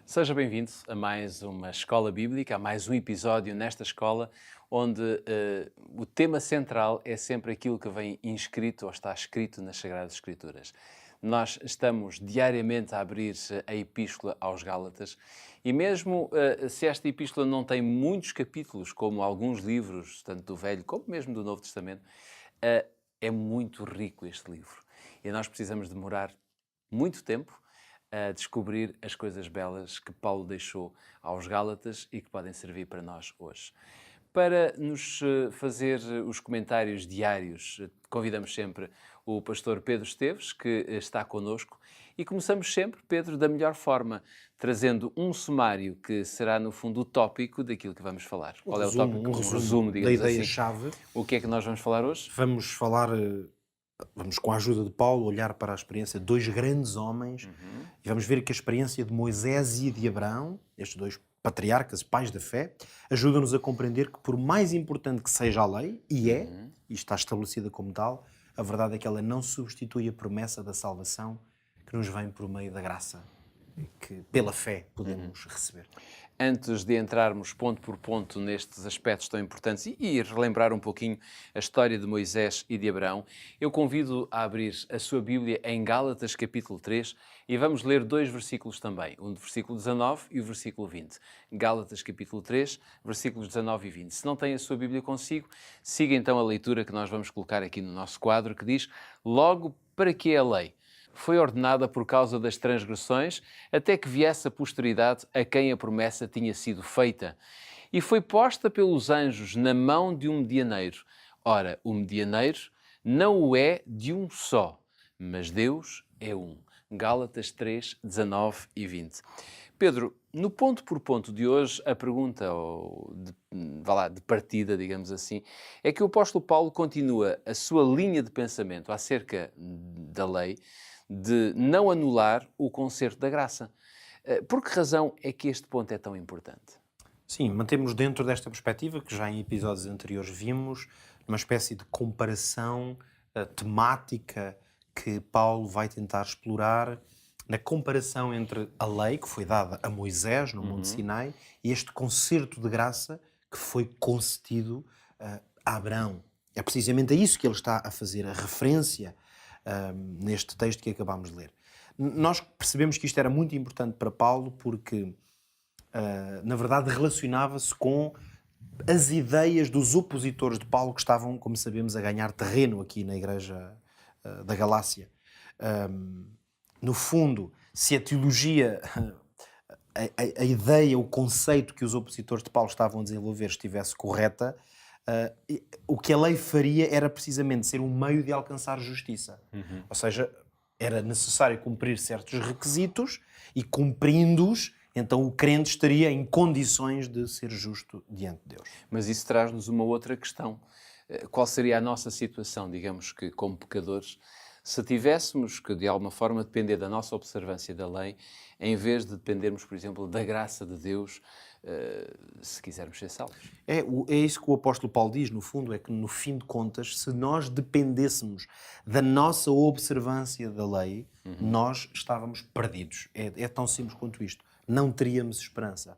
Seja bem-vindo a mais uma escola bíblica, a mais um episódio nesta escola, onde o tema central é sempre aquilo que vem inscrito ou está escrito nas Sagradas Escrituras. Nós estamos diariamente a abrir a Epístola aos Gálatas e mesmo se esta Epístola não tem muitos capítulos, como alguns livros, tanto do Velho como mesmo do Novo Testamento, é muito rico este livro. E nós precisamos demorar muito tempo a descobrir as coisas belas que Paulo deixou aos Gálatas e que podem servir para nós hoje. Para nos fazer os comentários diários, convidamos sempre o pastor Pedro Esteves, que está connosco, e começamos sempre, Pedro, da melhor forma, trazendo um sumário que será, no fundo, o tópico daquilo que vamos falar. Qual é o tópico? Um Um resumo resumo, da digamos assim. ideia-chave. O que é que nós vamos falar hoje? Vamos com a ajuda de Paulo olhar para a experiência de dois grandes homens e vamos ver que a experiência de Moisés e de Abraão, estes dois patriarcas, pais da fé, ajuda-nos a compreender que por mais importante que seja a lei, e está estabelecida como tal, a verdade é que ela não substitui a promessa da salvação que nos vem por meio da graça, que pela fé podemos receber. Antes de entrarmos ponto por ponto nestes aspectos tão importantes e relembrar um pouquinho a história de Moisés e de Abraão, eu convido a abrir a sua Bíblia em Gálatas capítulo 3 e vamos ler dois versículos também, um do versículo 19 e o versículo 20. Gálatas capítulo 3, versículos 19 e 20. Se não tem a sua Bíblia consigo, siga então a leitura que nós vamos colocar aqui no nosso quadro, que diz: logo, para que é a lei? Foi ordenada por causa das transgressões, até que viesse a posteridade a quem a promessa tinha sido feita. E foi posta pelos anjos na mão de um medianeiro. Ora, o medianeiro não o é de um só, mas Deus é um. Gálatas 3, 19 e 20. Pedro, no ponto por ponto de hoje, a pergunta de partida, digamos assim, é que o apóstolo Paulo continua a sua linha de pensamento acerca da lei, de não anular o concerto da graça. Por que razão é que este ponto é tão importante? Sim, mantemos dentro desta perspectiva, que já em episódios anteriores vimos, uma espécie de comparação temática que Paulo vai tentar explorar na comparação entre a lei que foi dada a Moisés no Monte Sinai e este concerto de graça que foi concedido a Abraão. É precisamente a isso que ele está a fazer a referência neste texto que acabámos de ler. Nós percebemos que isto era muito importante para Paulo porque na verdade, relacionava-se com as ideias dos opositores de Paulo que estavam, como sabemos, a ganhar terreno aqui na Igreja da Galácia. No fundo, se a teologia, a ideia, o conceito que os opositores de Paulo estavam a desenvolver estivesse correta, o que a lei faria era precisamente ser um meio de alcançar justiça. Ou seja, era necessário cumprir certos requisitos e, cumprindo-os, então o crente estaria em condições de ser justo diante de Deus. Mas isso traz-nos uma outra questão. Qual seria a nossa situação, digamos que como pecadores, se tivéssemos que de alguma forma depender da nossa observância da lei, em vez de dependermos, por exemplo, da graça de Deus, se quisermos ser salvos? É isso que o apóstolo Paulo diz, no fundo, é que no fim de contas, se nós dependêssemos da nossa observância da lei, nós estávamos perdidos. É tão simples quanto isto. Não teríamos esperança.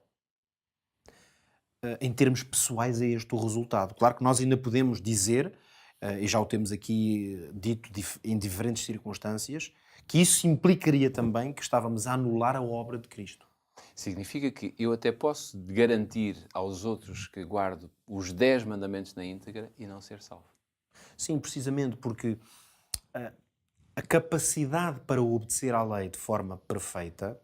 Em termos pessoais é este o resultado. Claro que nós ainda podemos dizer, e já o temos aqui dito em diferentes circunstâncias, que isso implicaria também que estávamos a anular a obra de Cristo. Significa que eu até posso garantir aos outros que guardo os 10 mandamentos na íntegra e não ser salvo. Sim, precisamente porque a capacidade para obedecer à lei de forma perfeita,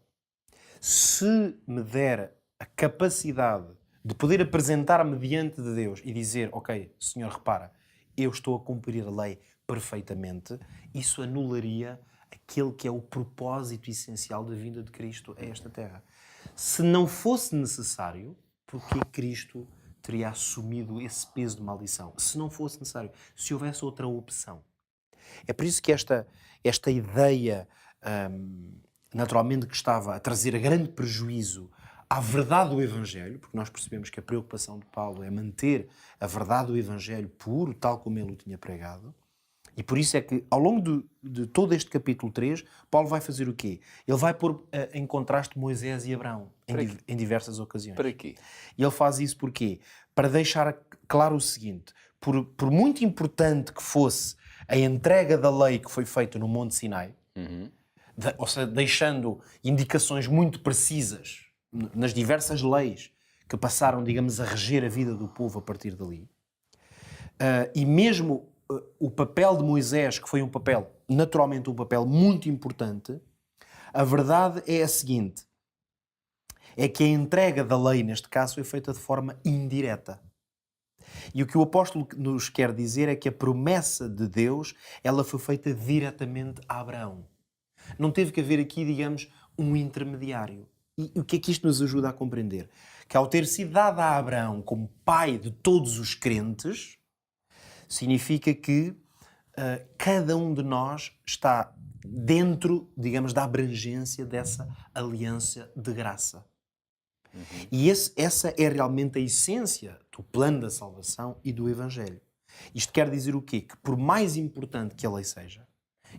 se me der a capacidade de poder apresentar-me diante de Deus e dizer, ok, Senhor, repara, eu estou a cumprir a lei perfeitamente, isso anularia aquele que é o propósito essencial da vinda de Cristo a esta terra. Se não fosse necessário, por que Cristo teria assumido esse peso de maldição? Se não fosse necessário, se houvesse outra opção. É por isso que esta ideia, naturalmente, que estava a trazer grande prejuízo à verdade do Evangelho, porque nós percebemos que a preocupação de Paulo é manter a verdade do Evangelho puro, tal como ele o tinha pregado, E por isso é que, ao longo de todo este capítulo 3, Paulo vai fazer o quê? Ele vai pôr em contraste Moisés e Abraão em diversas ocasiões. Para quê? E ele faz isso porquê? Para deixar claro o seguinte: por muito importante que fosse a entrega da lei que foi feita no Monte Sinai, ou seja, deixando indicações muito precisas nas diversas leis que passaram, digamos, a reger a vida do povo a partir dali, e mesmo o papel de Moisés, que foi um papel, naturalmente um papel muito importante, a verdade é a seguinte: é que a entrega da lei, neste caso, foi feita de forma indireta. E o que o apóstolo nos quer dizer é que a promessa de Deus, ela foi feita diretamente a Abraão. Não teve que haver aqui, digamos, um intermediário. E o que é que isto nos ajuda a compreender? Que ao ter sido dada a Abraão como pai de todos os crentes, significa que cada um de nós está dentro, digamos, da abrangência dessa aliança de graça. E essa é realmente a essência do plano da salvação e do Evangelho. Isto quer dizer o quê? Que por mais importante que a lei seja,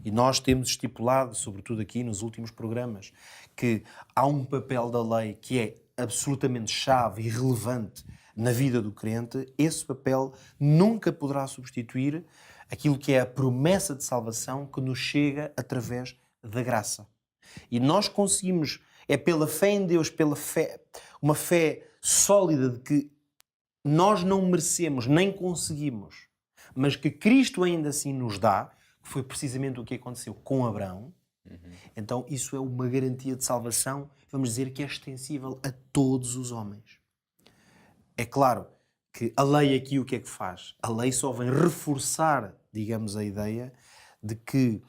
e nós temos estipulado, sobretudo aqui nos últimos programas, que há um papel da lei que é absolutamente chave e relevante na vida do crente, esse papel nunca poderá substituir aquilo que é a promessa de salvação que nos chega através da graça. E nós conseguimos, é pela fé em Deus, pela fé, uma fé sólida de que nós não merecemos, nem conseguimos, mas que Cristo ainda assim nos dá, que foi precisamente o que aconteceu com Abraão. Então isso é uma garantia de salvação, vamos dizer, que é extensível a todos os homens. É claro que a lei aqui o que é que faz? A lei só vem reforçar, digamos, a ideia de que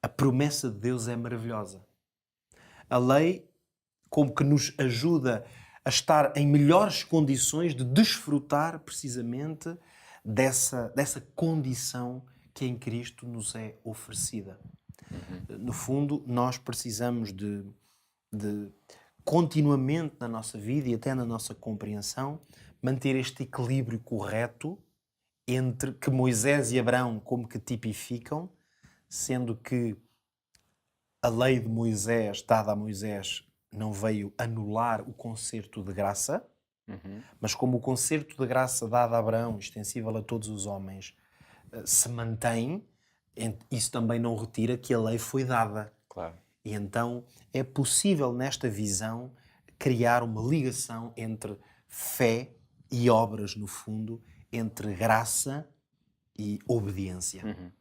a promessa de Deus é maravilhosa. A lei como que nos ajuda a estar em melhores condições de desfrutar precisamente dessa condição que em Cristo nos é oferecida. No fundo, nós precisamos de continuamente na nossa vida e até na nossa compreensão manter este equilíbrio correto entre que Moisés e Abraão como que tipificam, sendo que a lei de Moisés, dada a Moisés, não veio anular o concerto de graça, mas como o concerto de graça dado a Abraão, extensível a todos os homens, se mantém, isso também não retira que a lei foi dada. Claro. E então é possível, nesta visão, criar uma ligação entre fé e obras, no fundo, entre graça e obediência.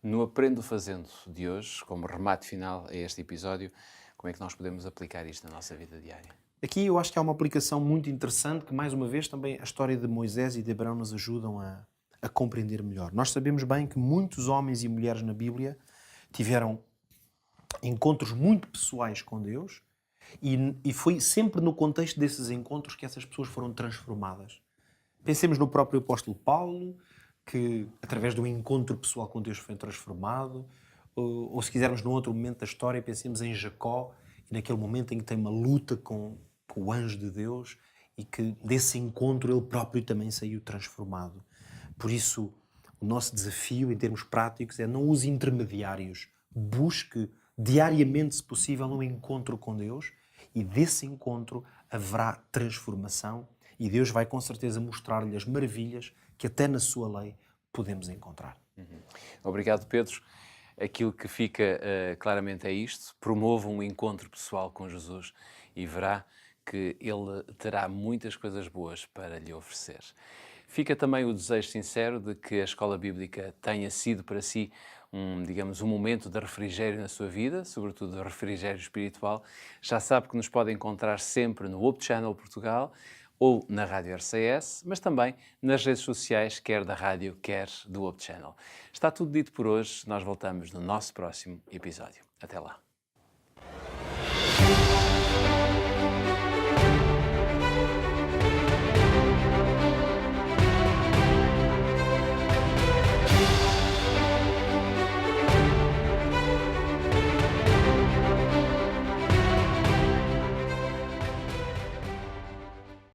No Aprendo Fazendo de hoje, como remate final a este episódio, como é que nós podemos aplicar isto na nossa vida diária? Aqui eu acho que há uma aplicação muito interessante que, mais uma vez, também a história de Moisés e de Abraão nos ajudam a compreender melhor. Nós sabemos bem que muitos homens e mulheres na Bíblia tiveram encontros muito pessoais com Deus e foi sempre no contexto desses encontros que essas pessoas foram transformadas. Pensemos no próprio apóstolo Paulo, que através do encontro pessoal com Deus foi transformado, ou se quisermos num outro momento da história, pensemos em Jacó, e naquele momento em que tem uma luta com o anjo de Deus e que desse encontro ele próprio também saiu transformado. Por isso, o nosso desafio em termos práticos é não use intermediários, busque diariamente, se possível, um encontro com Deus e desse encontro haverá transformação e Deus vai com certeza mostrar-lhe as maravilhas que até na sua lei podemos encontrar. Obrigado, Pedro. Aquilo que fica claramente é isto: promova um encontro pessoal com Jesus e verá que Ele terá muitas coisas boas para lhe oferecer. Fica também o desejo sincero de que a Escola Bíblica tenha sido para si um momento de refrigério na sua vida, sobretudo de refrigério espiritual. Já sabe que nos pode encontrar sempre no Hope Channel Portugal ou na Rádio RCS, mas também nas redes sociais, quer da rádio, quer do Hope Channel. Está tudo dito por hoje. Nós voltamos no nosso próximo episódio. Até lá.